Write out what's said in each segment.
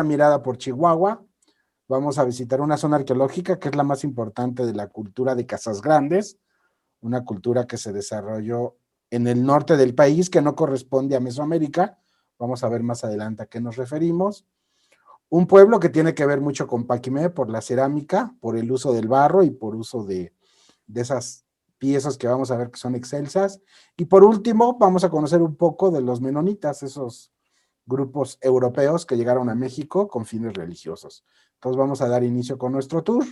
mirada por Chihuahua. Vamos a visitar una zona arqueológica que es la más importante de la cultura de Casas Grandes, una cultura que se desarrolló en el norte del país, que no corresponde a Mesoamérica. Vamos a ver más adelante a qué nos referimos. Un pueblo que tiene que ver mucho con Paquimé por la cerámica, por el uso del barro y por uso de esas piezas que vamos a ver que son excelsas. Y por último, vamos a conocer un poco de los menonitas, esos grupos europeos que llegaron a México con fines religiosos. Entonces vamos a dar inicio con nuestro tour.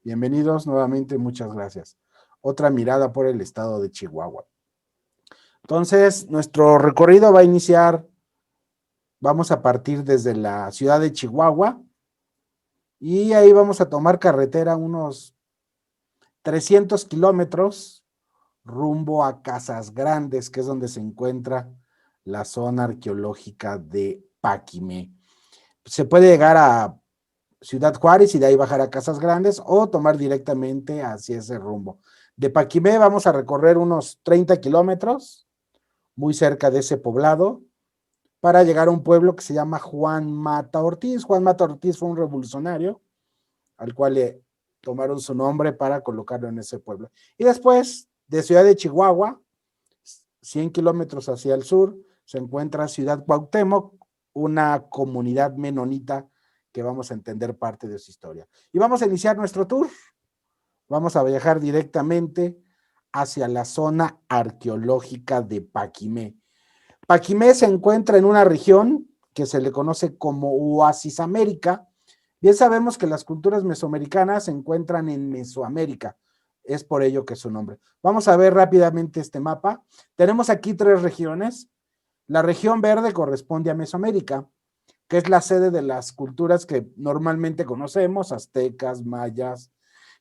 Bienvenidos nuevamente, muchas gracias. Otra mirada por el estado de Chihuahua. Entonces, nuestro recorrido va a iniciar, vamos a partir desde la ciudad de Chihuahua y ahí vamos a tomar carretera unos 300 kilómetros rumbo a Casas Grandes, que es donde se encuentra la zona arqueológica de Paquimé. Se puede llegar a Ciudad Juárez y de ahí bajar a Casas Grandes o tomar directamente hacia ese rumbo. De Paquimé vamos a recorrer unos 30 kilómetros, muy cerca de ese poblado, para llegar a un pueblo que se llama Juan Mata Ortiz. Juan Mata Ortiz fue un revolucionario al cual le tomaron su nombre para colocarlo en ese pueblo. Y después, de Ciudad de Chihuahua, 100 kilómetros hacia el sur, se encuentra Ciudad Cuauhtémoc, una comunidad menonita que vamos a entender parte de su historia. Y vamos a iniciar nuestro tour. Vamos a viajar directamente hacia la zona arqueológica de Paquimé. Paquimé se encuentra en una región que se le conoce como Oasis América. Bien sabemos que las culturas mesoamericanas se encuentran en Mesoamérica, es por ello que su nombre. Vamos a ver rápidamente este mapa. Tenemos aquí 3 regiones. La región verde corresponde a Mesoamérica, que es la sede de las culturas que normalmente conocemos, aztecas, mayas,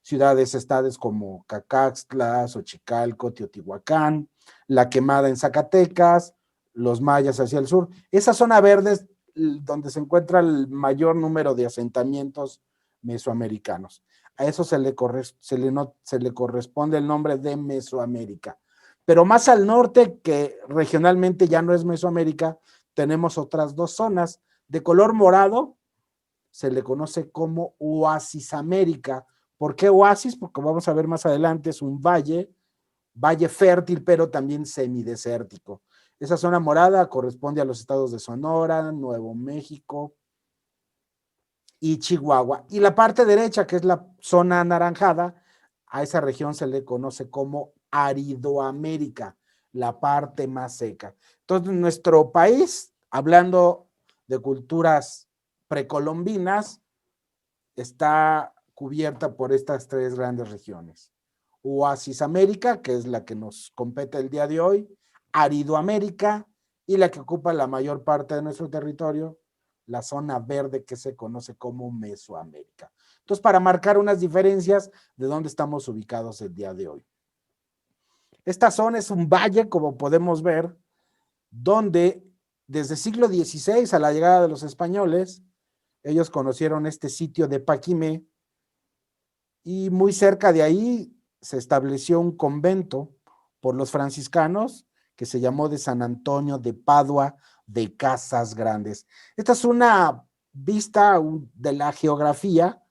ciudades, estados como Cacaxtla, Xochicalco, Teotihuacán, La Quemada en Zacatecas, los mayas hacia el sur. Esa zona verde es donde se encuentra el mayor número de asentamientos mesoamericanos. A eso se le corresponde el nombre de Mesoamérica. Pero más al norte, que regionalmente ya no es Mesoamérica, tenemos otras 2 zonas. De color morado se le conoce como Oasis América. ¿Por qué oasis? Porque vamos a ver más adelante, es un valle fértil, pero también semidesértico. Esa zona morada corresponde a los estados de Sonora, Nuevo México y Chihuahua. Y la parte derecha, que es la zona anaranjada, a esa región se le conoce como Aridoamérica, la parte más seca. Entonces, nuestro país, hablando de culturas precolombinas, está cubierta por estas 3 grandes regiones. Oasis América, que es la que nos compete el día de hoy, Aridoamérica y la que ocupa la mayor parte de nuestro territorio, la zona verde que se conoce como Mesoamérica. Entonces, para marcar unas diferencias de dónde estamos ubicados el día de hoy. Esta zona es un valle, como podemos ver, donde desde el siglo XVI, a la llegada de los españoles, ellos conocieron este sitio de Paquimé y muy cerca de ahí se estableció un convento por los franciscanos que se llamó de San Antonio de Padua de Casas Grandes. Esta es una vista de la geografía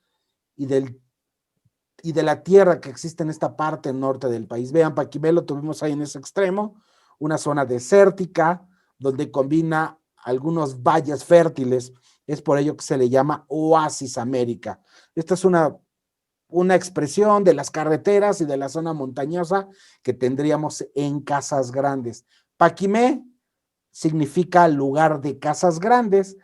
y de la tierra que existe en esta parte norte del país. Vean, Paquimé lo tuvimos ahí en ese extremo, una zona desértica donde combina algunos valles fértiles. Es por ello que se le llama Oasis América. Esta es una expresión de las carreteras y de la zona montañosa que tendríamos en Casas Grandes. Paquimé significa lugar de casas grandes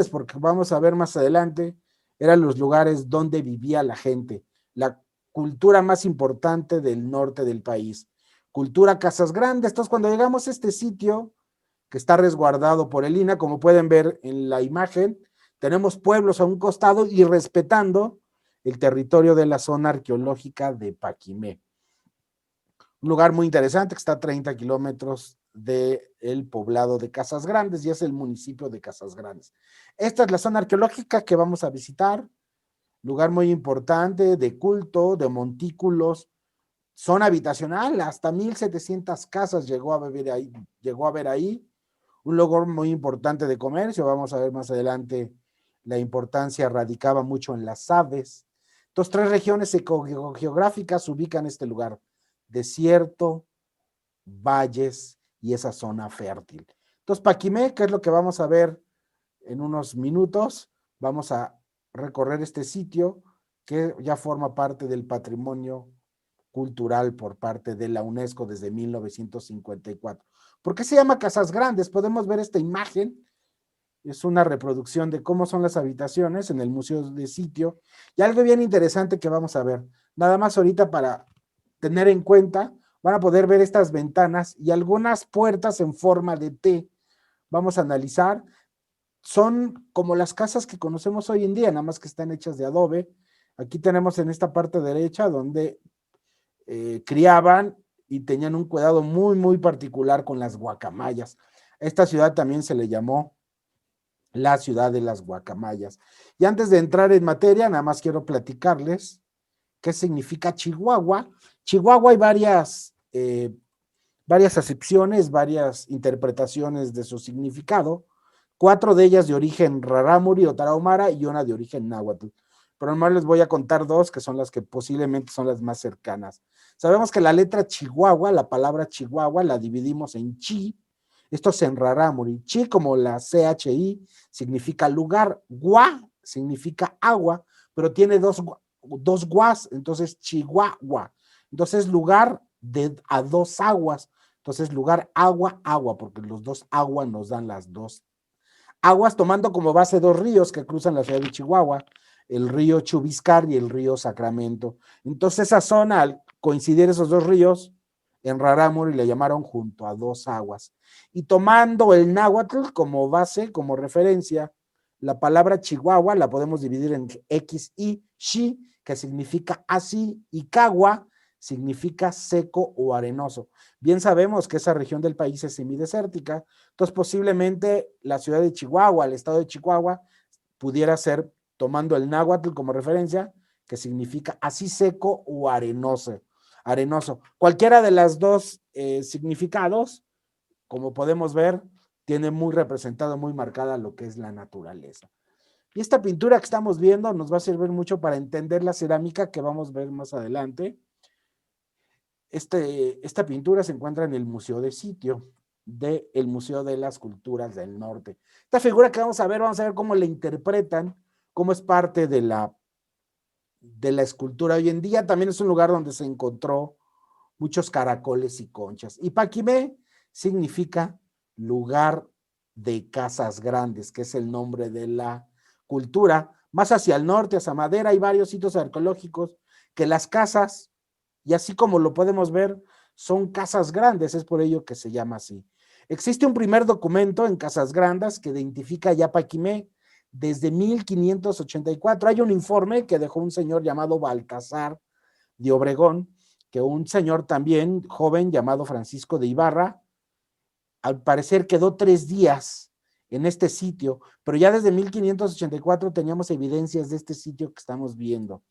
porque vamos a ver más adelante, eran los lugares donde vivía la gente, la cultura más importante del norte del país. Cultura Casas Grandes. Entonces, cuando llegamos a este sitio, que está resguardado por el INAH, como pueden ver en la imagen, tenemos pueblos a un costado y respetando el territorio de la zona arqueológica de Paquimé. Un lugar muy interesante que está a 30 kilómetros del poblado de Casas Grandes y es el municipio de Casas Grandes. Esta es la zona arqueológica que vamos a visitar, lugar muy importante de culto, de montículos, zona habitacional, hasta 1,700 casas llegó a haber ahí, un lugar muy importante de comercio. Vamos a ver más adelante, la importancia radicaba mucho en las aves. Entonces, 3 regiones geográficas ubican este lugar: desierto, valles y esa zona fértil. Entonces, Paquimé, ¿qué es lo que vamos a ver en unos minutos? Vamos a recorrer este sitio que ya forma parte del patrimonio cultural por parte de la UNESCO desde 1954. ¿Por qué se llama Casas Grandes? Podemos ver esta imagen, es una reproducción de cómo son las habitaciones en el Museo de Sitio, y algo bien interesante que vamos a ver, nada más ahorita para tener en cuenta, van a poder ver estas ventanas y algunas puertas en forma de T. Vamos a analizar, son como las casas que conocemos hoy en día, nada más que están hechas de adobe. Aquí tenemos en esta parte derecha donde criaban y tenían un cuidado muy, muy particular con las guacamayas. A esta ciudad también se le llamó la ciudad de las guacamayas. Y antes de entrar en materia, nada más quiero platicarles qué significa Chihuahua. Chihuahua hay varias acepciones, varias interpretaciones de su significado, 4 de ellas de origen rarámuri o tarahumara y una de origen náhuatl. Pero nomás les voy a contar 2 que son las que posiblemente son las más cercanas. Sabemos que la letra Chihuahua, la palabra Chihuahua, la dividimos en chi, esto es en rarámuri. Chi, como la CHI, significa lugar, gua significa agua, pero tiene dos guas, entonces Chihuahua. Entonces lugar a 2 aguas. Entonces, lugar, agua, agua, porque los 2 aguas nos dan las 2 aguas, tomando como base 2 ríos que cruzan la ciudad de Chihuahua, el río Chubiscar y el río Sacramento. Entonces, esa zona, al coincidir esos 2 ríos, en Rarámuri le llamaron junto a 2 aguas. Y tomando el náhuatl como base, como referencia, la palabra Chihuahua la podemos dividir en X y Xi, que significa así, y Cagua significa seco o arenoso. Bien sabemos que esa región del país es semidesértica, entonces posiblemente la ciudad de Chihuahua, el estado de Chihuahua, pudiera ser, tomando el náhuatl como referencia, que significa así seco o arenoso. Cualquiera de las 2 significados, como podemos ver, tiene muy representado, muy marcada lo que es la naturaleza. Y esta pintura que estamos viendo nos va a servir mucho para entender la cerámica que vamos a ver más adelante. Esta pintura se encuentra en el Museo de Sitio, del Museo de las Culturas del Norte. Esta figura que vamos a ver cómo la interpretan, cómo es parte de la escultura. Hoy en día también es un lugar donde se encontró muchos caracoles y conchas. Y Paquimé significa lugar de casas grandes, que es el nombre de la cultura. Más hacia el norte, hacia Madera, hay varios sitios arqueológicos que las casas, y así como lo podemos ver, son casas grandes, es por ello que se llama así. Existe un primer documento en Casas Grandes que identifica ya Paquimé desde 1584. Hay un informe que dejó un señor llamado Baltasar de Obregón, que un señor también joven llamado Francisco de Ibarra, al parecer quedó 3 días en este sitio, pero ya desde 1584 teníamos evidencias de este sitio que estamos viendo.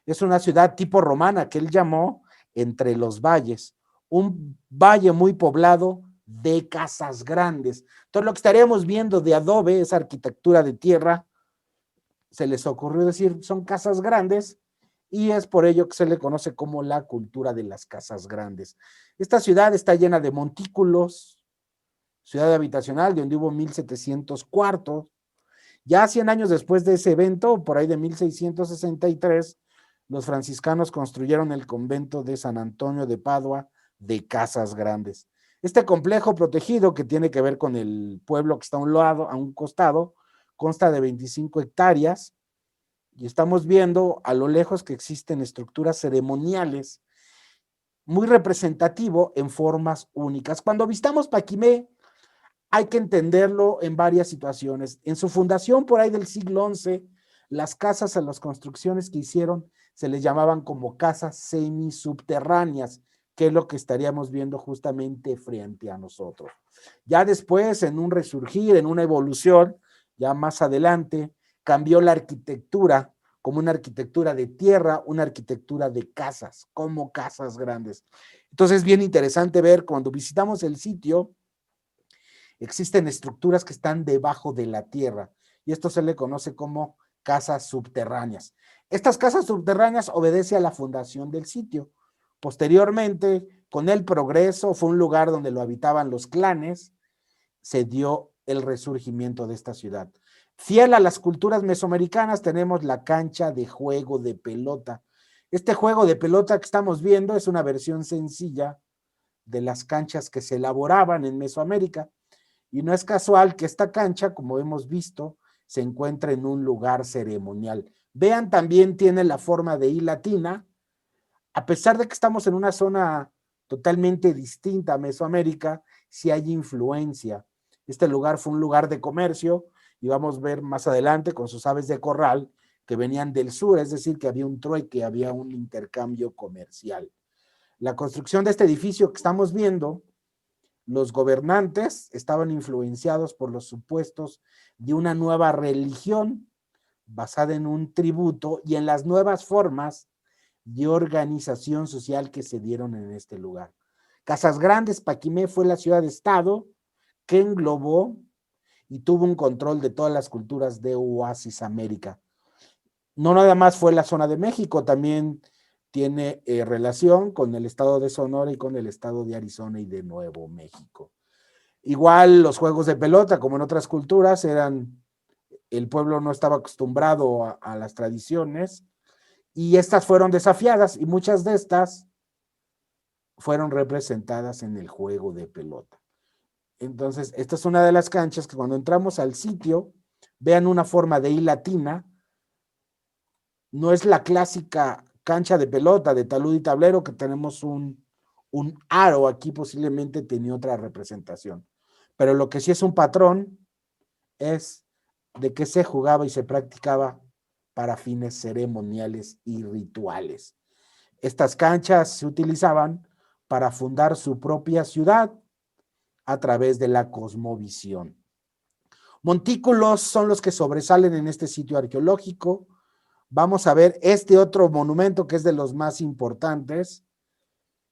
Es una ciudad tipo romana que él llamó Entre los Valles, un valle muy poblado de casas grandes. Entonces lo que estaríamos viendo de adobe, esa arquitectura de tierra, se les ocurrió decir son casas grandes, y es por ello que se le conoce como la cultura de las casas grandes. Esta ciudad está llena de montículos, ciudad habitacional, de donde hubo 1,700 cuartos. Ya 100 años después de ese evento, por ahí de 1663, los franciscanos construyeron el convento de San Antonio de Padua de Casas Grandes. Este complejo protegido, que tiene que ver con el pueblo que está a un costado, consta de 25 hectáreas, y estamos viendo a lo lejos que existen estructuras ceremoniales muy representativo en formas únicas. Cuando visitamos Paquimé, hay que entenderlo en varias situaciones. En su fundación, por ahí del siglo XI, las casas a las construcciones que hicieron se les llamaban como casas semisubterráneas, que es lo que estaríamos viendo justamente frente a nosotros. Ya después, en un resurgir, en una evolución, ya más adelante, cambió la arquitectura como una arquitectura de tierra, una arquitectura de casas, como casas grandes. Entonces es bien interesante ver cuando visitamos el sitio, existen estructuras que están debajo de la tierra y esto se le conoce como casas subterráneas. Estas casas subterráneas obedecen a la fundación del sitio. Posteriormente, con el progreso, fue un lugar donde lo habitaban los clanes, se dio el resurgimiento de esta ciudad. Fiel a las culturas mesoamericanas, tenemos la cancha de juego de pelota. Este juego de pelota que estamos viendo es una versión sencilla de las canchas que se elaboraban en Mesoamérica. Y no es casual que esta cancha, como hemos visto, se encuentra en un lugar ceremonial. Vean, también tiene la forma de I latina, a pesar de que estamos en una zona totalmente distinta a Mesoamérica, sí hay influencia. Este lugar fue un lugar de comercio y vamos a ver más adelante con sus aves de corral que venían del sur, es decir, que había un trueque, había un intercambio comercial. La construcción de este edificio que estamos viendo, los gobernantes estaban influenciados por los supuestos de una nueva religión basada en un tributo y en las nuevas formas de organización social que se dieron en este lugar. Casas Grandes, Paquimé, fue la ciudad-estado que englobó y tuvo un control de todas las culturas de Oasis América. No nada más fue la zona de México, también tiene relación con el estado de Sonora y con el estado de Arizona y de Nuevo México. Igual los juegos de pelota, como en otras culturas, el pueblo no estaba acostumbrado a las tradiciones y estas fueron desafiadas y muchas de estas fueron representadas en el juego de pelota. Entonces, esta es una de las canchas que cuando entramos al sitio, vean una forma de I latina, no es la clásica cancha de pelota de talud y tablero que tenemos un aro, aquí posiblemente tenía otra representación, pero lo que sí es un patrón es de que se jugaba y se practicaba para fines ceremoniales y rituales. Estas canchas se utilizaban para fundar su propia ciudad a través de la cosmovisión. Montículos son los que sobresalen en este sitio arqueológico. Vamos a ver este otro monumento que es de los más importantes,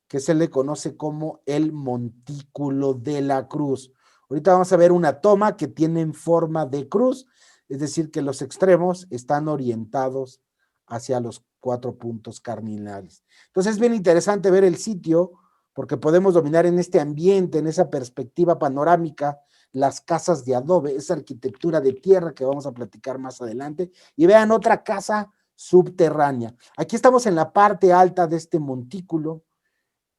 que se le conoce como el Montículo de la Cruz. Ahorita vamos a ver una toma que tiene forma de cruz, es decir, que los extremos están orientados hacia los 4 puntos cardinales. Entonces es bien interesante ver el sitio porque podemos dominar en este ambiente, en esa perspectiva panorámica, las casas de adobe, esa arquitectura de tierra que vamos a platicar más adelante. Y vean otra casa subterránea. Aquí estamos en la parte alta de este montículo,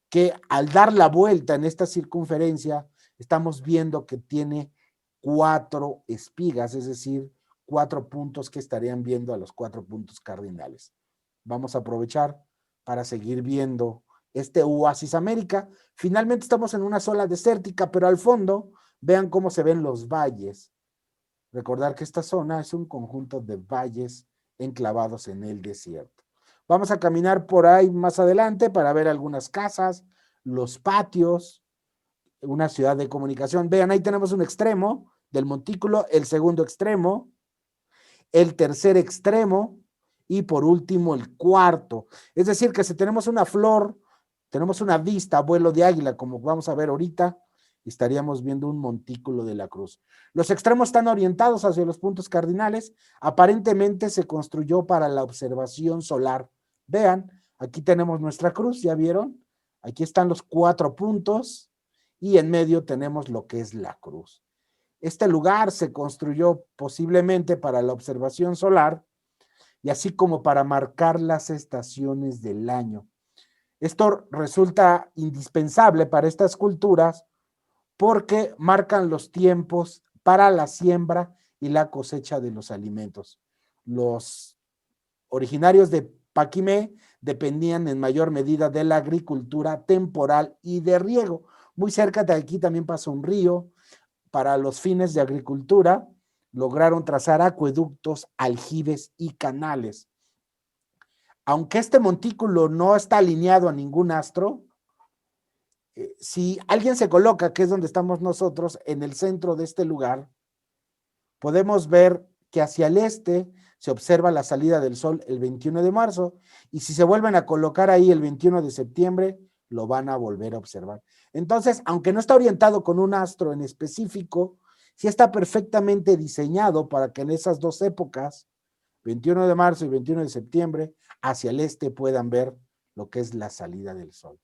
que al dar la vuelta en esta circunferencia, estamos viendo que tiene 4 espigas, es decir, 4 puntos que estarían viendo a los 4 puntos cardinales. Vamos a aprovechar para seguir viendo este Oasis América. Finalmente estamos en una zona desértica, pero al fondo, vean cómo se ven los valles. Recordar que esta zona es un conjunto de valles enclavados en el desierto. Vamos a caminar por ahí más adelante para ver algunas casas, los patios, una ciudad de comunicación. Vean, ahí tenemos un extremo del montículo, el segundo extremo, el tercer extremo y por último el cuarto. Es decir, que si tenemos una flor, tenemos una vista, vuelo de águila, como vamos a ver ahorita, estaríamos viendo un montículo de la cruz. Los extremos están orientados hacia los puntos cardinales. Aparentemente se construyó para la observación solar. Vean, aquí tenemos nuestra cruz, ¿ya vieron? Aquí están los 4 puntos y en medio tenemos lo que es la cruz. Este lugar se construyó posiblemente para la observación solar y así como para marcar las estaciones del año. Esto resulta indispensable para estas culturas porque marcan los tiempos para la siembra y la cosecha de los alimentos. Los originarios de Paquimé dependían en mayor medida de la agricultura temporal y de riego. Muy cerca de aquí también pasa un río. Para los fines de agricultura, lograron trazar acueductos, aljibes y canales. Aunque este montículo no está alineado a ningún astro, si alguien se coloca, que es donde estamos nosotros, en el centro de este lugar, podemos ver que hacia el este se observa la salida del sol el 21 de marzo y si se vuelven a colocar ahí el 21 de septiembre, lo van a volver a observar. Entonces, aunque no está orientado con un astro en específico, sí está perfectamente diseñado para que en esas dos épocas, 21 de marzo y 21 de septiembre, hacia el este puedan ver lo que es la salida del sol.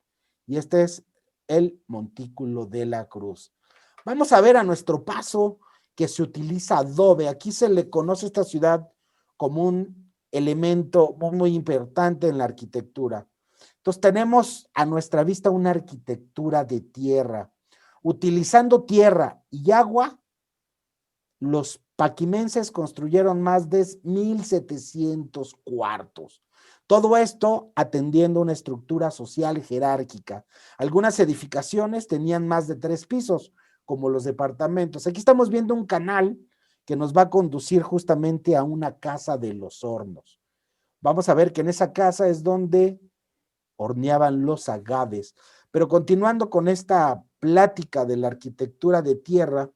Y este es el Montículo de la Cruz. Vamos a ver a nuestro paso que se utiliza adobe. Aquí se le conoce a esta ciudad como un elemento muy importante en la arquitectura. Entonces tenemos a nuestra vista una arquitectura de tierra. Utilizando tierra y agua, los paquimenses construyeron más de 1,700 cuartos. Todo esto atendiendo una estructura social jerárquica. Algunas edificaciones tenían más de 3 pisos, como los departamentos. Aquí estamos viendo un canal que nos va a conducir justamente a una casa de los hornos. Vamos a ver que en esa casa es donde horneaban los agaves. Pero continuando con esta plática de la arquitectura de tierra,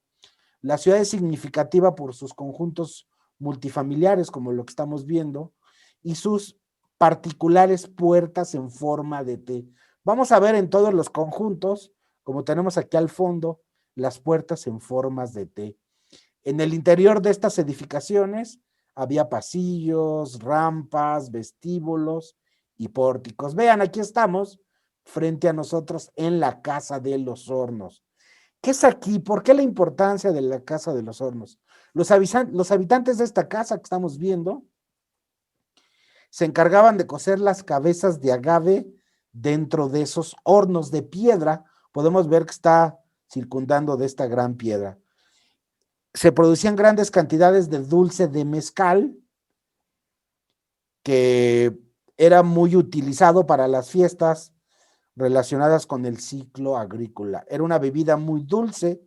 la ciudad es significativa por sus conjuntos multifamiliares, como lo que estamos viendo, y sus particulares puertas en forma de T. Vamos a ver en todos los conjuntos, como tenemos aquí al fondo, las puertas en formas de T. En el interior de estas edificaciones había pasillos, rampas, vestíbulos y pórticos. Vean, aquí estamos frente a nosotros en la Casa de los Hornos. ¿Qué es aquí? ¿Por qué la importancia de la Casa de los Hornos? Los habitantes de esta casa que estamos viendo se encargaban de cocer las cabezas de agave dentro de esos hornos de piedra. Podemos ver que está circundando de esta gran piedra. Se producían grandes cantidades de dulce de mezcal, que era muy utilizado para las fiestas relacionadas con el ciclo agrícola. Era una bebida muy dulce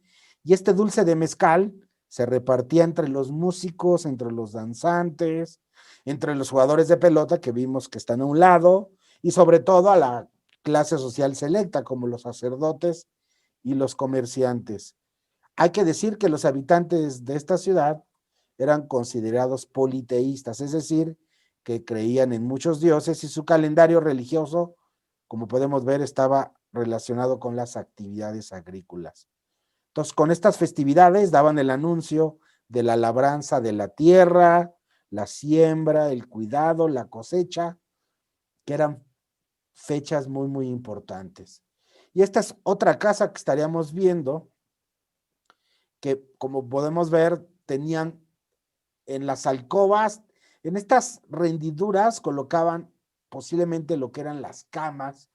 y este dulce de mezcal se repartía entre los músicos, entre los danzantes, entre los jugadores de pelota que vimos que están a un lado y sobre todo a la clase social selecta como los sacerdotes y los comerciantes. Hay que decir que los habitantes de esta ciudad eran considerados politeístas, es decir, que creían en muchos dioses y su calendario religioso, como podemos ver, estaba relacionado con las actividades agrícolas. Entonces, con estas festividades daban el anuncio de la labranza de la tierra, la siembra, el cuidado, la cosecha, que eran fechas muy, muy importantes. Y esta es otra casa que estaríamos viendo, que como podemos ver, tenían en las alcobas, en estas rendiduras colocaban posiblemente lo que eran las camas,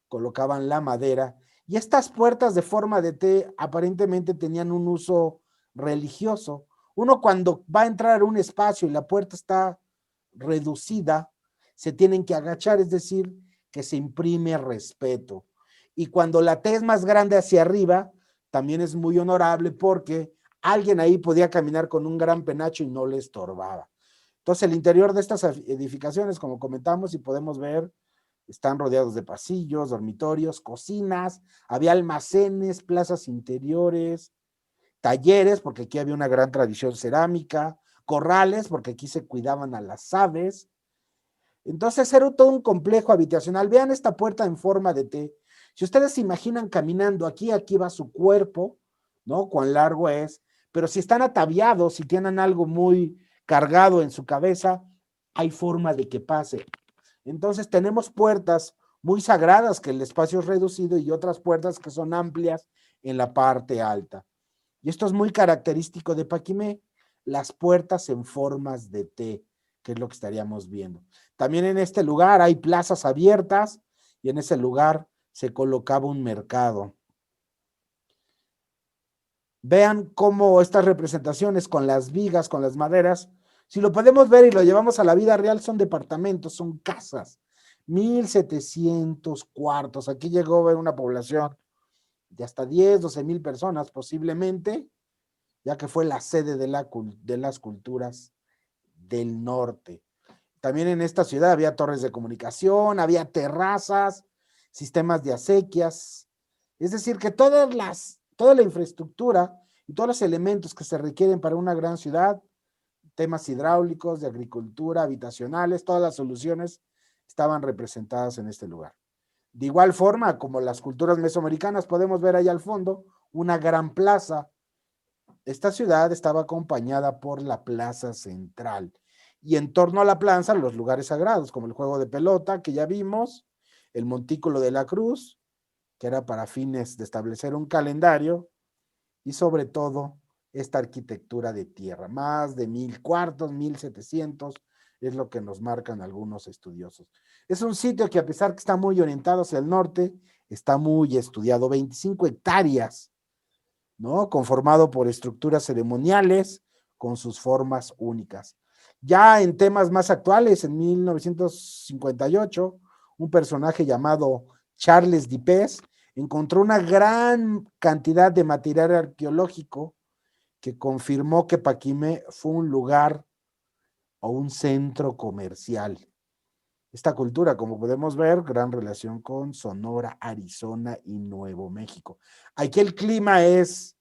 colocaban la madera, y estas puertas de forma de T aparentemente tenían un uso religioso. Uno cuando va a entrar a un espacio y la puerta está reducida, se tienen que agachar, es decir, que se imprime respeto. Y cuando la T es más grande hacia arriba, también es muy honorable porque alguien ahí podía caminar con un gran penacho y no le estorbaba. Entonces, el interior de estas edificaciones, como comentamos y podemos ver, están rodeados de pasillos, dormitorios, cocinas, había almacenes, plazas interiores, talleres, porque aquí había una gran tradición cerámica, corrales, porque aquí se cuidaban a las aves. Entonces era todo un complejo habitacional. Vean esta puerta en forma de T. Si ustedes se imaginan caminando aquí, aquí va su cuerpo, ¿no? Cuán largo es, pero si están ataviados, si tienen algo muy cargado en su cabeza, hay forma de que pase. Entonces tenemos puertas muy sagradas que el espacio es reducido y otras puertas que son amplias en la parte alta. Y esto es muy característico de Paquimé, las puertas en formas de T, que es lo que estaríamos viendo. También en este lugar hay plazas abiertas y en ese lugar se colocaba un mercado. Vean cómo estas representaciones con las vigas, con las maderas, si lo podemos ver y lo llevamos a la vida real, son departamentos, son casas. 1,700 cuartos. Aquí llegó a ver una población de hasta 10, 12,000 personas posiblemente, ya que fue la sede de las culturas del norte. También en esta ciudad había torres de comunicación, había terrazas, sistemas de acequias. Es decir, que toda la infraestructura y todos los elementos que se requieren para una gran ciudad, temas hidráulicos, de agricultura, habitacionales, todas las soluciones estaban representadas en este lugar. De igual forma, como las culturas mesoamericanas, podemos ver ahí al fondo una gran plaza. Esta ciudad estaba acompañada por la plaza central y en torno a la plaza los lugares sagrados, como el juego de pelota que ya vimos, el Montículo de la Cruz, que era para fines de establecer un calendario, y sobre todo esta arquitectura de tierra. Más de 1000 cuartos, 1700, es lo que nos marcan algunos estudiosos. Es un sitio que, a pesar que está muy orientado hacia el norte, está muy estudiado, 25 hectáreas, ¿no? Conformado por estructuras ceremoniales con sus formas únicas. Ya en temas más actuales, en 1958, un personaje llamado Charles Dipes encontró una gran cantidad de material arqueológico que confirmó que Paquimé fue un lugar o un centro comercial. Esta cultura, como podemos ver, gran relación con Sonora, Arizona y Nuevo México. Aquí el clima es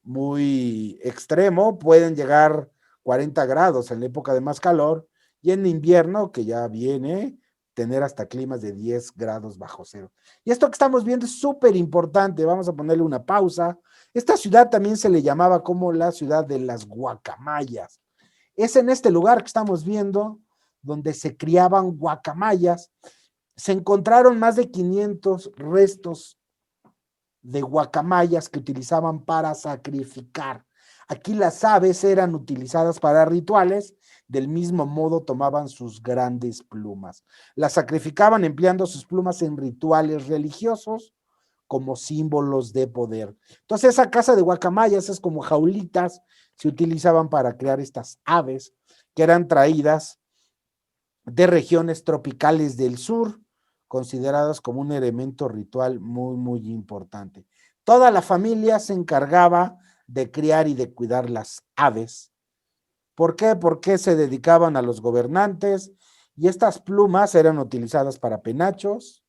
muy extremo, pueden llegar 40 grados en la época de más calor, y en invierno, que ya viene, tener hasta climas de 10 grados bajo cero. Y esto que estamos viendo es súper importante, vamos a ponerle una pausa. Esta ciudad también se le llamaba como la ciudad de las guacamayas. Es en este lugar que estamos viendo donde se criaban guacamayas. Se encontraron más de 500 restos de guacamayas que utilizaban para sacrificar. Aquí las aves eran utilizadas para rituales, del mismo modo tomaban sus grandes plumas. Las sacrificaban empleando sus plumas en rituales religiosos como símbolos de poder. Entonces esa casa de guacamayas es como jaulitas, se utilizaban para crear estas aves que eran traídas de regiones tropicales del sur, consideradas como un elemento ritual muy, muy importante. Toda la familia se encargaba de criar y de cuidar las aves. ¿Por qué? Porque se dedicaban a los gobernantes y estas plumas eran utilizadas para penachos,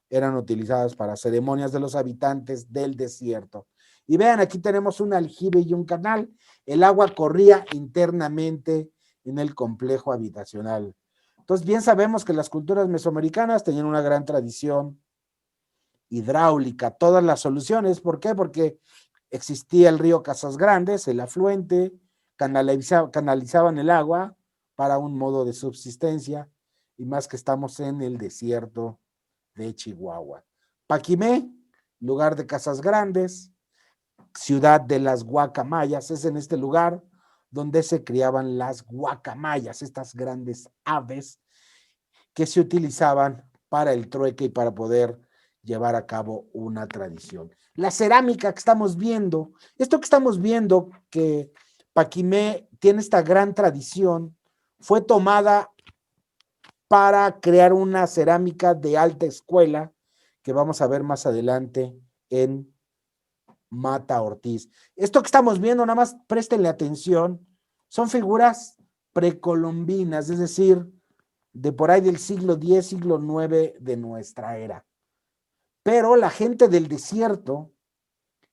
eran utilizadas para ceremonias de los habitantes del desierto. Y vean, aquí tenemos un aljibe y un canal. El agua corría internamente en el complejo habitacional. Entonces, bien sabemos que las culturas mesoamericanas tenían una gran tradición hidráulica, todas las soluciones. ¿Por qué? Porque existía el río Casas Grandes, el afluente, canalizaban el agua para un modo de subsistencia, y más que estamos en el desierto de Chihuahua. Paquimé, lugar de Casas Grandes, ciudad de las guacamayas, es en este lugar donde se criaban las guacamayas, estas grandes aves que se utilizaban para el trueque y para poder llevar a cabo una tradición. La cerámica que estamos viendo, esto que estamos viendo, que Paquimé tiene esta gran tradición, fue tomada para crear una cerámica de alta escuela que vamos a ver más adelante en Mata Ortiz. Esto que estamos viendo, nada más préstenle atención, son figuras precolombinas, es decir, de por ahí del siglo X, siglo IX de nuestra era. Pero la gente del desierto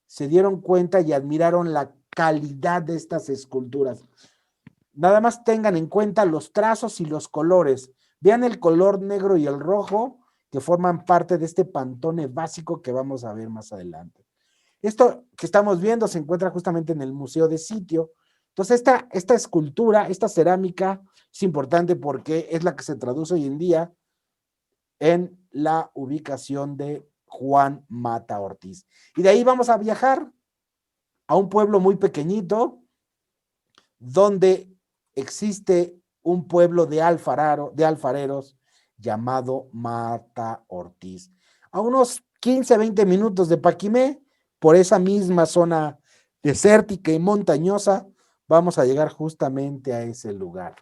se dieron cuenta y admiraron la calidad de estas esculturas. Nada más tengan en cuenta los trazos y los colores. Vean el color negro y el rojo que forman parte de este pantone básico que vamos a ver más adelante. Esto que estamos viendo se encuentra justamente en el Museo de Sitio. Entonces, esta escultura, esta cerámica es importante porque es la que se traduce hoy en día en la ubicación de Juan Mata Ortiz. Y de ahí vamos a viajar a un pueblo muy pequeñito donde existe un pueblo de alfareros llamado Mata Ortiz. A unos 15, 20 minutos de Paquimé, por esa misma zona desértica y montañosa, vamos a llegar justamente a ese lugar.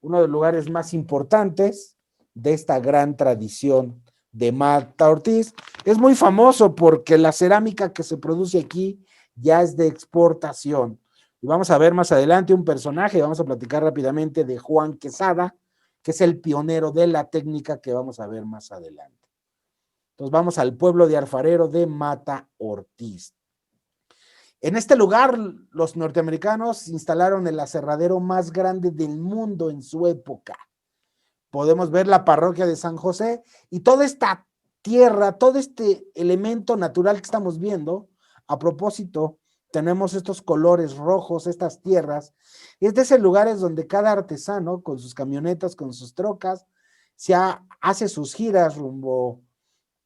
Uno de los lugares más importantes de esta gran tradición de Mata Ortiz. Es muy famoso porque la cerámica que se produce aquí ya es de exportación. Y vamos a ver más adelante un personaje, vamos a platicar rápidamente de Juan Quesada, que es el pionero de la técnica que vamos a ver más adelante. Entonces vamos al pueblo de alfarero de Mata Ortiz. En este lugar, los norteamericanos instalaron el aserradero más grande del mundo en su época. Podemos ver la parroquia de San José y toda esta tierra, todo este elemento natural que estamos viendo. A propósito, tenemos estos colores rojos, estas tierras, y es de esos lugares donde cada artesano, con sus camionetas, con sus trocas, hace sus giras rumbo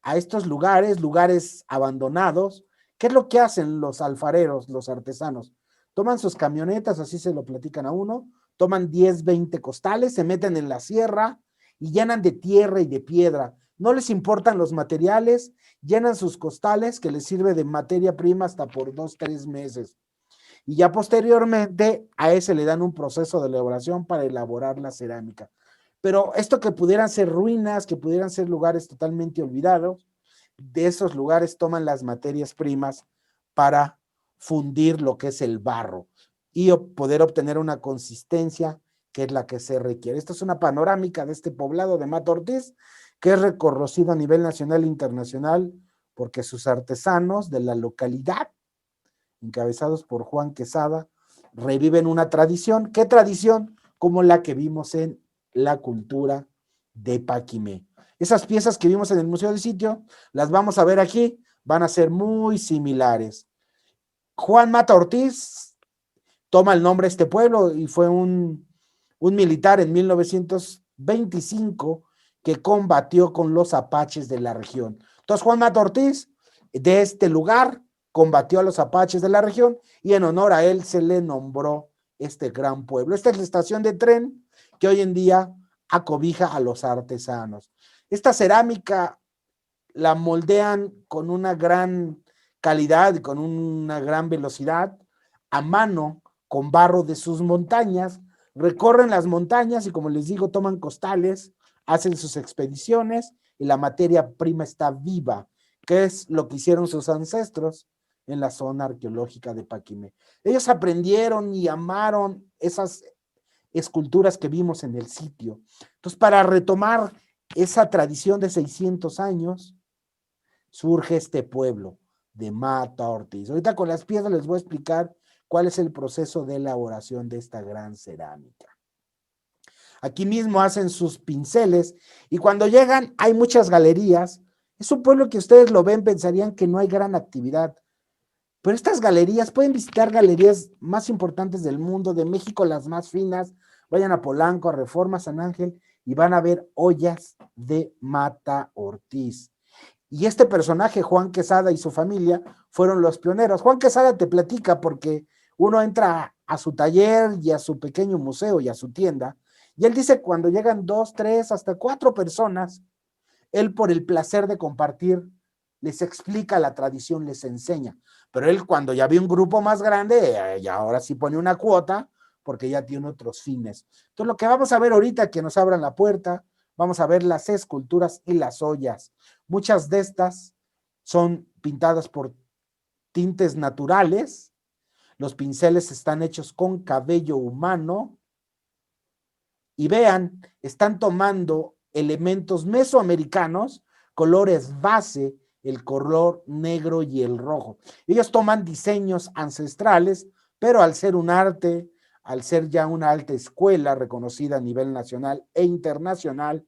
a estos lugares abandonados. ¿Qué es lo que hacen los alfareros, los artesanos? Toman sus camionetas, así se lo platican a uno, toman 10, 20 costales, se meten en la sierra y llenan de tierra y de piedra. No les importan los materiales, llenan sus costales que les sirve de materia prima hasta por 2, 3 meses. Y ya posteriormente a ese le dan un proceso de elaboración para elaborar la cerámica. Pero esto que pudieran ser ruinas, que pudieran ser lugares totalmente olvidados, de esos lugares toman las materias primas para fundir lo que es el barro y poder obtener una consistencia que es la que se requiere. Esta es una panorámica de este poblado de Mata Ortiz, que es reconocido a nivel nacional e internacional porque sus artesanos de la localidad, encabezados por Juan Quesada, reviven una tradición. ¿Qué tradición? Como la que vimos en la cultura de Paquimé. Esas piezas que vimos en el Museo del Sitio, las vamos a ver aquí, van a ser muy similares. Juan Mata Ortiz toma el nombre de este pueblo y fue un militar en 1925 que combatió con los apaches de la región. Entonces Juan Mata Ortiz, de este lugar, combatió a los apaches de la región y en honor a él se le nombró este gran pueblo. Esta es la estación de tren que hoy en día acobija a los artesanos. Esta cerámica la moldean con una gran calidad y con una gran velocidad a mano, con barro de sus montañas, recorren las montañas y, como les digo, toman costales, hacen sus expediciones y la materia prima está viva, que es lo que hicieron sus ancestros en la zona arqueológica de Paquimé. Ellos aprendieron y amaron esas esculturas que vimos en el sitio. Entonces, para retomar esa tradición de 600 años, surge este pueblo de Mata Ortiz. Ahorita con las piezas les voy a explicar cuál es el proceso de elaboración de esta gran cerámica. Aquí mismo hacen sus pinceles y cuando llegan hay muchas galerías. Es un pueblo que ustedes lo ven, pensarían que no hay gran actividad, pero estas galerías, pueden visitar galerías más importantes del mundo, de México las más finas, vayan a Polanco, a Reforma, San Ángel y van a ver ollas de Mata Ortiz. Y este personaje, Juan Quesada y su familia, fueron los pioneros. Juan Quesada te platica porque uno entra a su taller y a su pequeño museo y a su tienda, y él dice cuando llegan 2, 3, hasta 4 personas, él por el placer de compartir les explica la tradición, les enseña. Pero él cuando ya ve un grupo más grande, ya ahora sí pone una cuota porque ya tiene otros fines. Entonces lo que vamos a ver ahorita, que nos abran la puerta, vamos a ver las esculturas y las ollas. Muchas de estas son pintadas por tintes naturales. Los pinceles están hechos con cabello humano. Y vean, están tomando elementos mesoamericanos, colores base, el color negro y el rojo. Ellos toman diseños ancestrales, pero al ser un arte, al ser ya una alta escuela reconocida a nivel nacional e internacional,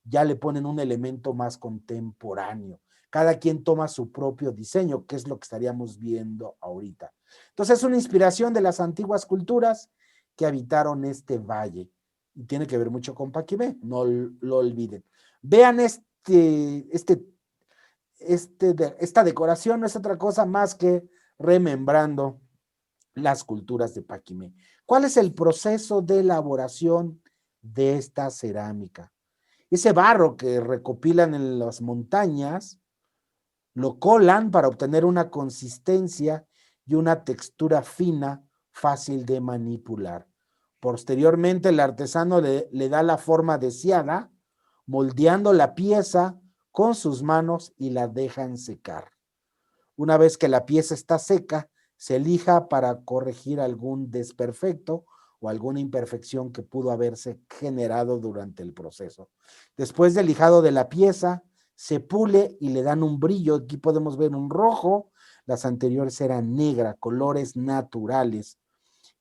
ya le ponen un elemento más contemporáneo. Cada quien toma su propio diseño, que es lo que estaríamos viendo ahorita. Entonces es una inspiración de las antiguas culturas que habitaron este valle. Y tiene que ver mucho con Paquimé, no lo olviden. Vean esta decoración, no es otra cosa más que remembrando las culturas de Paquimé. ¿Cuál es el proceso de elaboración de esta cerámica? Ese barro que recopilan en las montañas, lo colan para obtener una consistencia y una textura fina, fácil de manipular. Posteriormente, el artesano le da la forma deseada, moldeando la pieza con sus manos y la dejan secar. Una vez que la pieza está seca, se lija para corregir algún desperfecto o alguna imperfección que pudo haberse generado durante el proceso. Después del lijado de la pieza, se pule y le dan un brillo. Aquí podemos ver un rojo, las anteriores eran negras, colores naturales.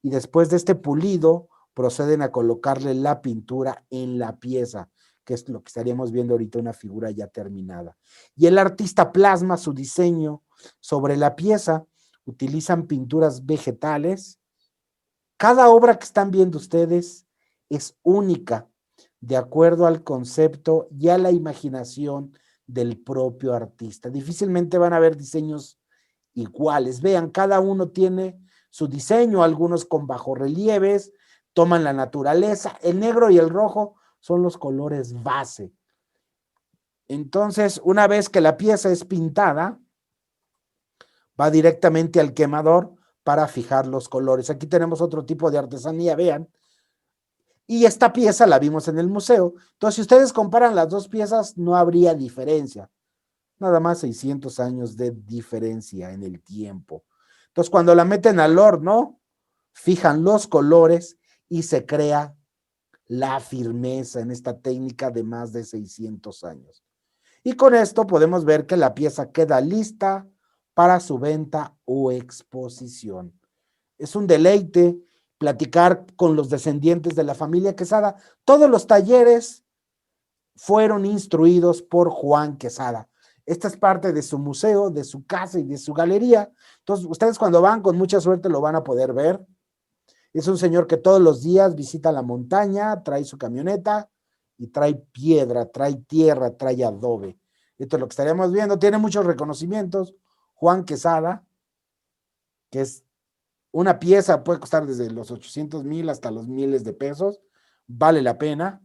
Y después de este pulido, proceden a colocarle la pintura en la pieza, que es lo que estaríamos viendo ahorita, una figura ya terminada. Y el artista plasma su diseño sobre la pieza, utilizan pinturas vegetales. Cada obra que están viendo ustedes es única, de acuerdo al concepto y a la imaginación del propio artista. Difícilmente van a ver diseños iguales. Vean, cada uno tiene su diseño, algunos con bajorrelieves, toman la naturaleza. El negro y el rojo son los colores base. Entonces, una vez que la pieza es pintada, va directamente al quemador para fijar los colores. Aquí tenemos otro tipo de artesanía, vean. Y esta pieza la vimos en el museo. Entonces, si ustedes comparan las dos piezas, no habría diferencia. Nada más 600 años de diferencia en el tiempo. Entonces, cuando la meten al horno, fijan los colores y se crea la firmeza en esta técnica de más de 600 años. Y con esto podemos ver que la pieza queda lista para su venta o exposición. Es un deleite platicar con los descendientes de la familia Quesada. Todos los talleres fueron instruidos por Juan Quesada. Esta es parte de su museo, de su casa y de su galería. Entonces, ustedes cuando van, con mucha suerte lo van a poder ver. Es un señor que todos los días visita la montaña, trae su camioneta y trae piedra, trae tierra, trae adobe. Esto es lo que estaríamos viendo. Tiene muchos reconocimientos. Juan Quesada, que es una pieza, puede costar desde los 800,000 hasta los miles de pesos. Vale la pena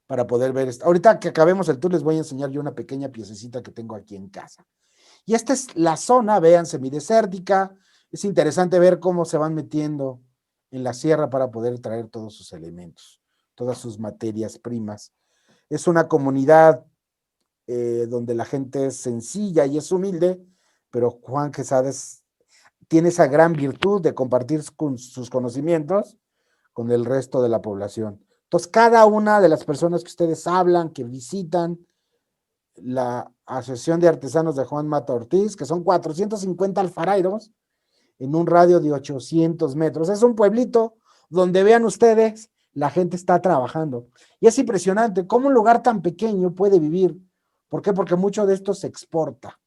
para poder ver esto. Ahorita que acabemos el tour les voy a enseñar yo una pequeña piececita que tengo aquí en casa. Y esta es la zona, vean, semidesértica. Es interesante ver cómo se van metiendo en la sierra para poder traer todos sus elementos, todas sus materias primas. Es una comunidad donde la gente es sencilla y es humilde, pero Juan Quesada tiene esa gran virtud de compartir sus conocimientos con el resto de la población. Entonces, cada una de las personas que ustedes hablan, que visitan la Asociación de Artesanos de Juan Mata Ortiz, que son 450 alfarairos en un radio de 800 metros. Es un pueblito donde vean ustedes, la gente está trabajando. Y es impresionante cómo un lugar tan pequeño puede vivir. ¿Por qué? Porque mucho de esto se exporta.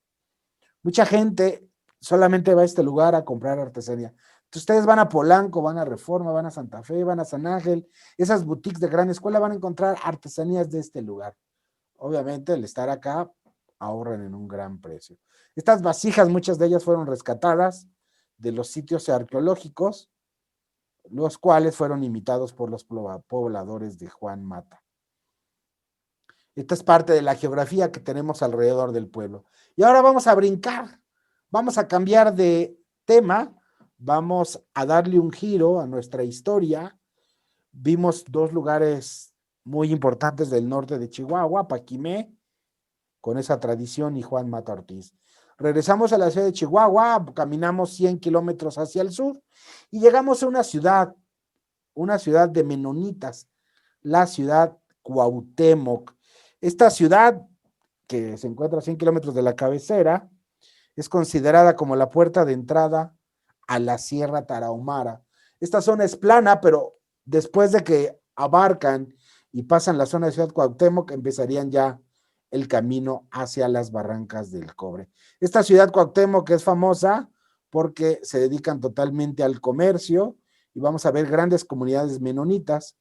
Mucha gente solamente va a este lugar a comprar artesanía. Entonces, ustedes van a Polanco, van a Reforma, van a Santa Fe, van a San Ángel, esas boutiques de gran escuela van a encontrar artesanías de este lugar. Obviamente, el estar acá ahorran en un gran precio. Estas vasijas, muchas de ellas fueron rescatadas de los sitios arqueológicos, los cuales fueron imitados por los pobladores de Juan Mata. Esta es parte de la geografía que tenemos alrededor del pueblo. Y ahora vamos a brincar, vamos a cambiar de tema, vamos a darle un giro a nuestra historia. Vimos dos lugares muy importantes del norte de Chihuahua, Paquimé, con esa tradición, y Juan Mata Ortiz. Regresamos a la ciudad de Chihuahua, caminamos 100 kilómetros hacia el sur y llegamos a una ciudad de menonitas, la ciudad Cuauhtémoc. Esta ciudad, que se encuentra a 100 kilómetros de la cabecera, es considerada como la puerta de entrada a la Sierra Tarahumara. Esta zona es plana, pero después de que abarcan y pasan la zona de Ciudad Cuauhtémoc, empezarían ya el camino hacia las Barrancas del Cobre. Esta ciudad Cuauhtémoc es famosa porque se dedican totalmente al comercio y vamos a ver grandes comunidades menonitas.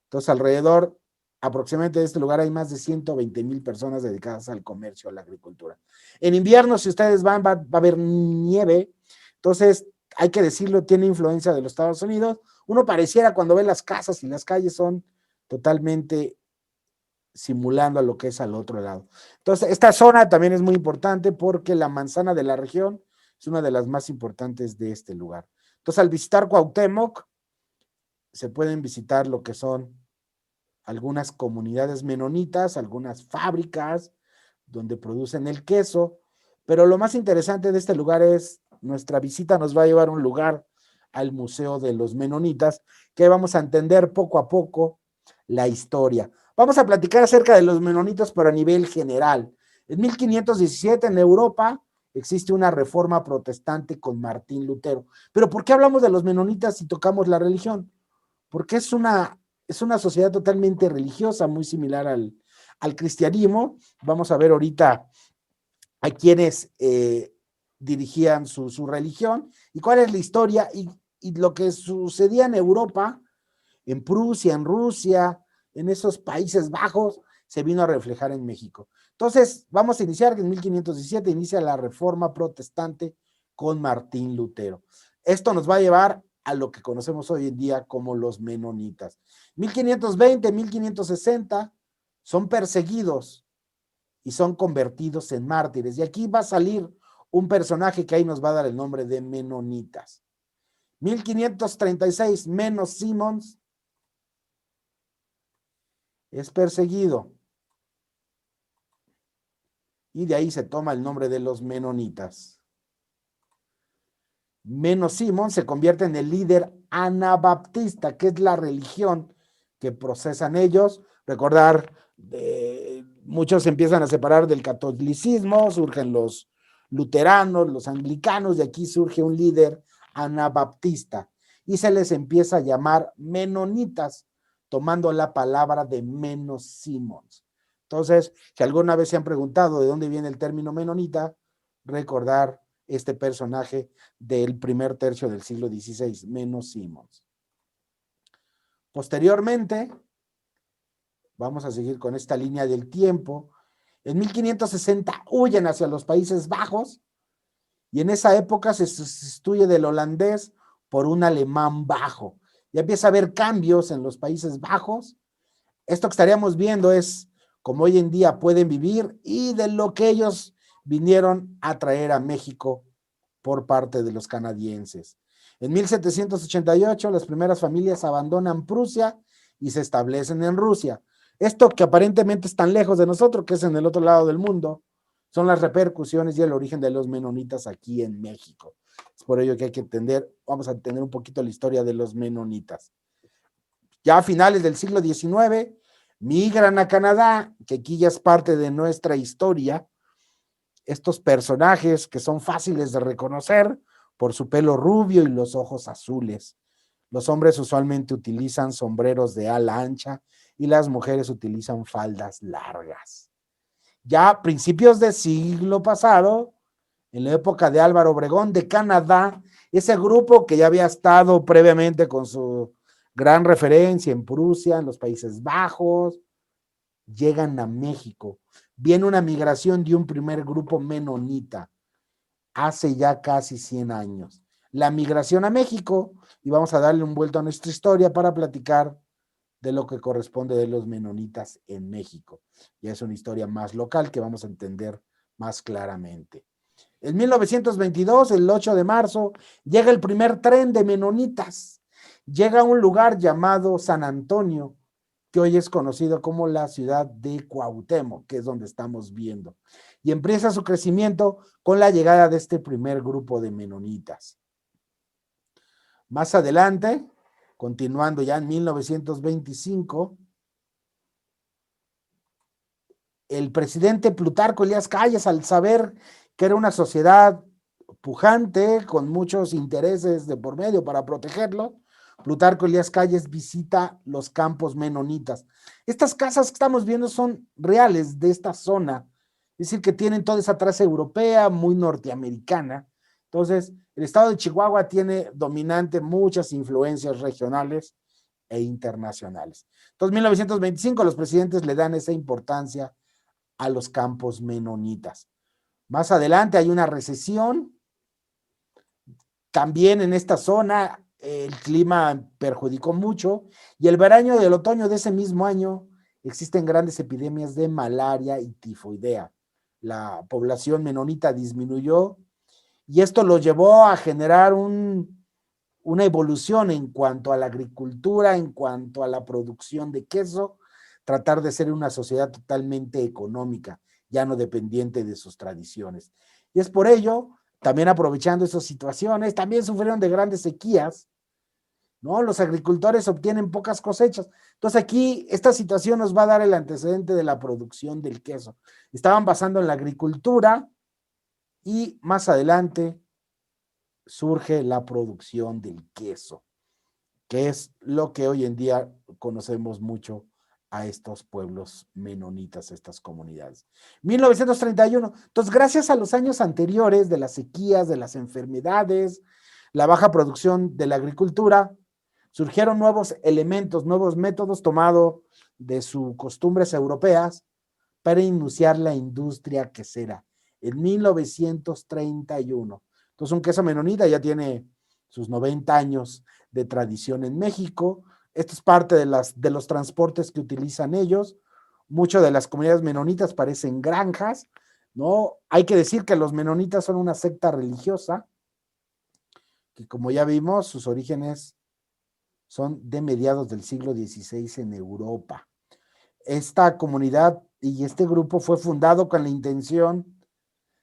Entonces, alrededor aproximadamente de este lugar hay más de 120,000 personas dedicadas al comercio, a la agricultura. En invierno, si ustedes van, va a haber nieve. Entonces, hay que decirlo, tiene influencia de los Estados Unidos. Uno pareciera cuando ve las casas y las calles son totalmente simulando a lo que es al otro lado. Entonces, esta zona también es muy importante porque la manzana de la región es una de las más importantes de este lugar. Entonces, al visitar Cuauhtémoc, se pueden visitar lo que son algunas comunidades menonitas, algunas fábricas donde producen el queso, pero lo más interesante de este lugar es nuestra visita nos va a llevar a un lugar, al Museo de los Menonitas, que vamos a entender poco a poco la historia. Vamos a platicar acerca de los menonitas, pero a nivel general. En 1517 en Europa existe una reforma protestante con Martín Lutero. Pero ¿por qué hablamos de los menonitas si tocamos la religión? Porque es es una sociedad totalmente religiosa, muy similar al cristianismo. Vamos a ver ahorita a quienes dirigían su religión y cuál es la historia y lo que sucedía en Europa, en Prusia, en Rusia, en esos Países Bajos, se vino a reflejar en México. Entonces, vamos a iniciar, que en 1517 inicia la Reforma Protestante con Martín Lutero. Esto nos va a llevar a lo que conocemos hoy en día como los menonitas. 1520, 1560 son perseguidos y son convertidos en mártires. Y aquí va a salir un personaje que ahí nos va a dar el nombre de menonitas. 1536, Menno Simons es perseguido. Y de ahí se toma el nombre de los menonitas. Menno Simons se convierte en el líder anabaptista, que es la religión que procesan ellos. Recordar, muchos se empiezan a separar del catolicismo, surgen los luteranos, los anglicanos, y aquí surge un líder anabaptista y se les empieza a llamar menonitas, tomando la palabra de Menno Simons. Entonces, si alguna vez se han preguntado de dónde viene el término menonita, recordar este personaje del primer tercio del siglo XVI, Menno Simons. Posteriormente, vamos a seguir con esta línea del tiempo. En 1560 huyen hacia los Países Bajos y en esa época se sustituye del holandés por un alemán bajo. Ya empieza a haber cambios en los Países Bajos. Esto que estaríamos viendo es cómo hoy en día pueden vivir y de lo que ellos vinieron a traer a México por parte de los canadienses. En 1788 las primeras familias abandonan Prusia y se establecen en Rusia. Esto que aparentemente es tan lejos de nosotros, que es en el otro lado del mundo, son las repercusiones y el origen de los menonitas aquí en México. Es por ello que hay que entender, vamos a entender un poquito la historia de los menonitas. Ya a finales del siglo XIX, migran a Canadá, que aquí ya es parte de nuestra historia. Estos personajes que son fáciles de reconocer por su pelo rubio y los ojos azules. Los hombres usualmente utilizan sombreros de ala ancha y las mujeres utilizan faldas largas. Ya a principios del siglo pasado, en la época de Álvaro Obregón de Canadá, ese grupo que ya había estado previamente con su gran referencia en Prusia, en los Países Bajos, llegan a México. Viene una migración de un primer grupo menonita hace ya casi 100 años. La migración a México, y vamos a darle un vuelto a nuestra historia para platicar de lo que corresponde de los menonitas en México. Ya es una historia más local que vamos a entender más claramente. En 1922, el 8 de marzo, llega el primer tren de menonitas. Llega a un lugar llamado San Antonio, que hoy es conocido como la ciudad de Cuauhtémoc, que es donde estamos viendo. Y empieza su crecimiento con la llegada de este primer grupo de menonitas. Más adelante, continuando ya en 1925, el presidente Plutarco Elías Calles, al saber que era una sociedad pujante, con muchos intereses de por medio para protegerlo, Plutarco Elías Calles visita los campos menonitas. Estas casas que estamos viendo son reales de esta zona, es decir, que tienen toda esa traza europea, muy norteamericana. Entonces, el estado de Chihuahua tiene dominante muchas influencias regionales e internacionales. Entonces, en 1925 los presidentes le dan esa importancia a los campos menonitas. Más adelante hay una recesión. También en esta zona el clima perjudicó mucho y el verano y el otoño de ese mismo año existen grandes epidemias de malaria y tifoidea. La población menonita disminuyó y esto lo llevó a generar una evolución en cuanto a la agricultura, en cuanto a la producción de queso, tratar de ser una sociedad totalmente económica, ya no dependiente de sus tradiciones. Y es por ello, también aprovechando esas situaciones, también sufrieron de grandes sequías, ¿no? Los agricultores obtienen pocas cosechas. Entonces aquí esta situación nos va a dar el antecedente de la producción del queso. Estaban basando en la agricultura y más adelante surge la producción del queso. que es lo que hoy en día conocemos mucho a estos pueblos menonitas, estas comunidades. 1931. Entonces, gracias a los años anteriores de las sequías, de las enfermedades, la baja producción de la agricultura, surgieron nuevos elementos, nuevos métodos tomados de sus costumbres europeas para iniciar la industria quesera en 1931. Entonces, un queso menonita ya tiene sus 90 años de tradición en México. Esto es parte de los transportes que utilizan ellos. Muchas de las comunidades menonitas parecen granjas, ¿no? Hay que decir que los menonitas son una secta religiosa, que como ya vimos, sus orígenes son de mediados del siglo XVI en Europa. Esta comunidad y este grupo fue fundado con la intención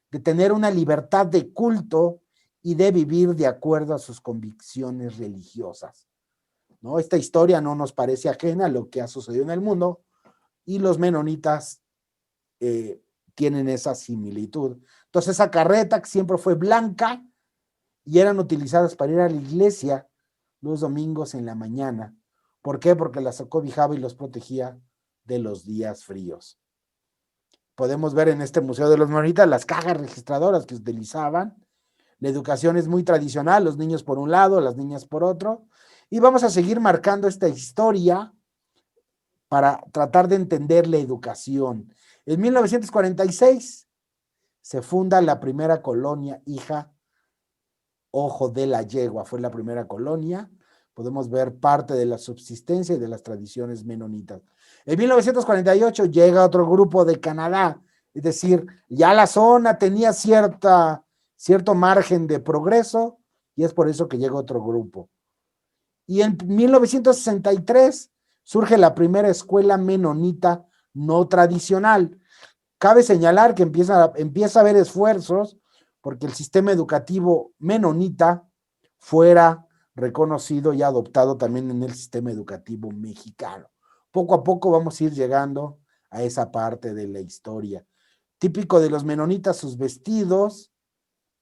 de tener una libertad de culto y de vivir de acuerdo a sus convicciones religiosas, ¿no? Esta historia no nos parece ajena a lo que ha sucedido en el mundo y los menonitas tienen esa similitud. Entonces, esa carreta que siempre fue blanca y eran utilizadas para ir a la iglesia los domingos en la mañana. ¿Por qué? Porque las acobijaba y los protegía de los días fríos. Podemos ver en este Museo de los Menonitas las cajas registradoras que utilizaban. La educación es muy tradicional, los niños por un lado, las niñas por otro. Y vamos a seguir marcando esta historia para tratar de entender la educación. En 1946 se funda la primera colonia hija Ojo de la Yegua, fue la primera colonia. Podemos ver parte de la subsistencia y de las tradiciones menonitas. En 1948 llega otro grupo de Canadá, es decir, ya la zona tenía cierto margen de progreso y es por eso que llega otro grupo. Y en 1963 surge la primera escuela menonita no tradicional. Cabe señalar que empieza a haber esfuerzos porque el sistema educativo menonita fuera reconocido y adoptado también en el sistema educativo mexicano. Poco a poco vamos a ir llegando a esa parte de la historia. Típico de los menonitas, sus vestidos,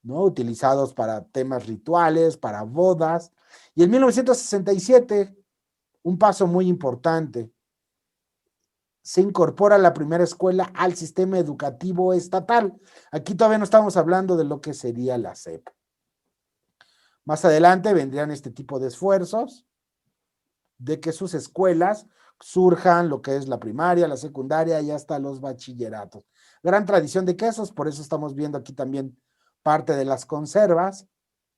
¿no? Utilizados para temas rituales, para bodas. Y en 1967, un paso muy importante, se incorpora la primera escuela al sistema educativo estatal. Aquí todavía no estamos hablando de lo que sería la SEP. Más adelante vendrían este tipo de esfuerzos de que sus escuelas surjan lo que es la primaria, la secundaria y hasta los bachilleratos. Gran tradición de quesos, por eso estamos viendo aquí también parte de las conservas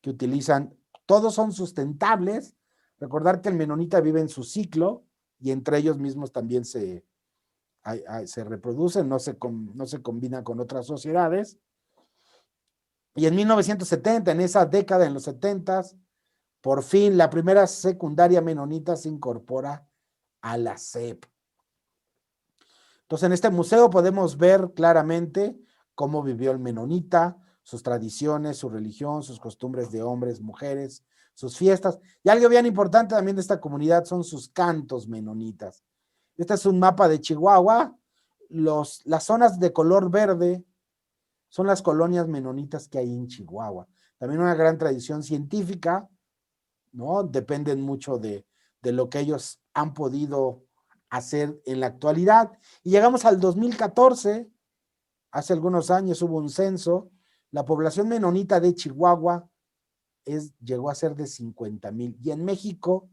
que utilizan. Todos son sustentables. Recordar que el menonita vive en su ciclo y entre ellos mismos también se reproducen, no se combinan con otras sociedades. Y en 1970, en esa década, en los 70s, por fin la primera secundaria menonita se incorpora a la SEP. Entonces, en este museo podemos ver claramente cómo vivió el menonita, sus tradiciones, su religión, sus costumbres de hombres, mujeres, sus fiestas. Y algo bien importante también de esta comunidad son sus cantos menonitas. Este es un mapa de Chihuahua. Las zonas de color verde son las colonias menonitas que hay en Chihuahua. También una gran tradición científica, ¿no? Dependen mucho de lo que ellos han podido hacer en la actualidad. Y llegamos al 2014, hace algunos años hubo un censo, la población menonita de Chihuahua llegó a ser de 50,000. Y en México,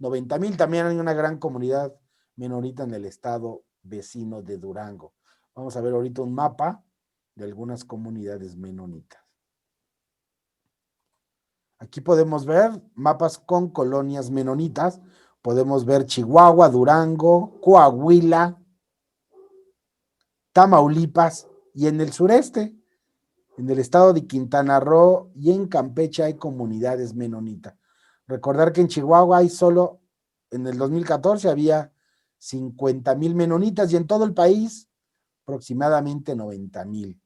90,000. También hay una gran comunidad menonita en el estado vecino de Durango. Vamos a ver ahorita un mapa de algunas comunidades menonitas. Aquí podemos ver mapas con colonias menonitas. Podemos ver Chihuahua, Durango, Coahuila, Tamaulipas y en el sureste, en el estado de Quintana Roo y en Campeche hay comunidades menonitas. Recordar que en Chihuahua hay solo, en el 2014 había 50,000 menonitas y en todo el país aproximadamente 90,000.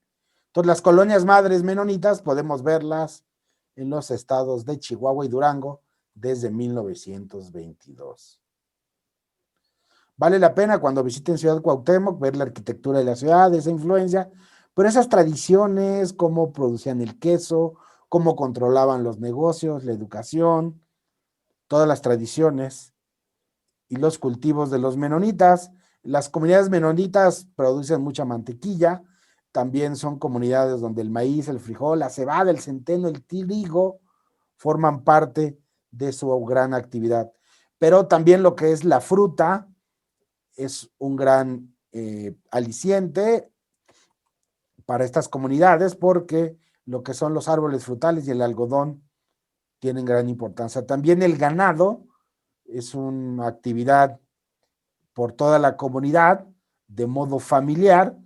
Entonces las colonias madres menonitas podemos verlas en los estados de Chihuahua y Durango desde 1922. Vale la pena cuando visiten Ciudad Cuauhtémoc ver la arquitectura de la ciudad, esa influencia, pero esas tradiciones, cómo producían el queso, cómo controlaban los negocios, la educación, todas las tradiciones y los cultivos de los menonitas. Las comunidades menonitas producen mucha mantequilla, también son comunidades donde el maíz, el frijol, la cebada, el centeno, el trigo forman parte de su gran actividad. Pero también lo que es la fruta es un gran aliciente para estas comunidades porque lo que son los árboles frutales y el algodón tienen gran importancia. También el ganado es una actividad por toda la comunidad de modo familiar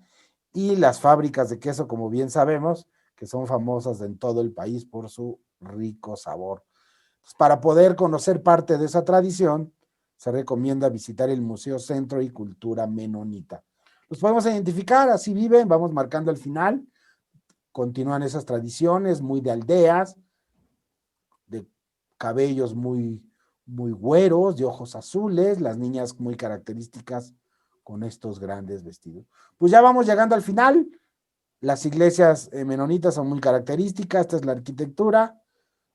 y las fábricas de queso, como bien sabemos, que son famosas en todo el país por su rico sabor. Pues para poder conocer parte de esa tradición, se recomienda visitar el Museo Centro y Cultura Menonita. Los podemos identificar, así viven, vamos marcando el final, continúan esas tradiciones muy de aldeas, de cabellos muy güeros, de ojos azules, las niñas muy características con estos grandes vestidos. Pues ya vamos llegando al final. Las iglesias menonitas son muy características, esta es la arquitectura.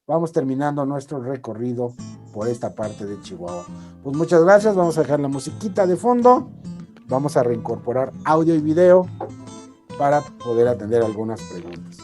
Vamos terminando nuestro recorrido por esta parte de Chihuahua. Pues muchas gracias, vamos a dejar la musiquita de fondo, vamos a reincorporar audio y video para poder atender algunas preguntas.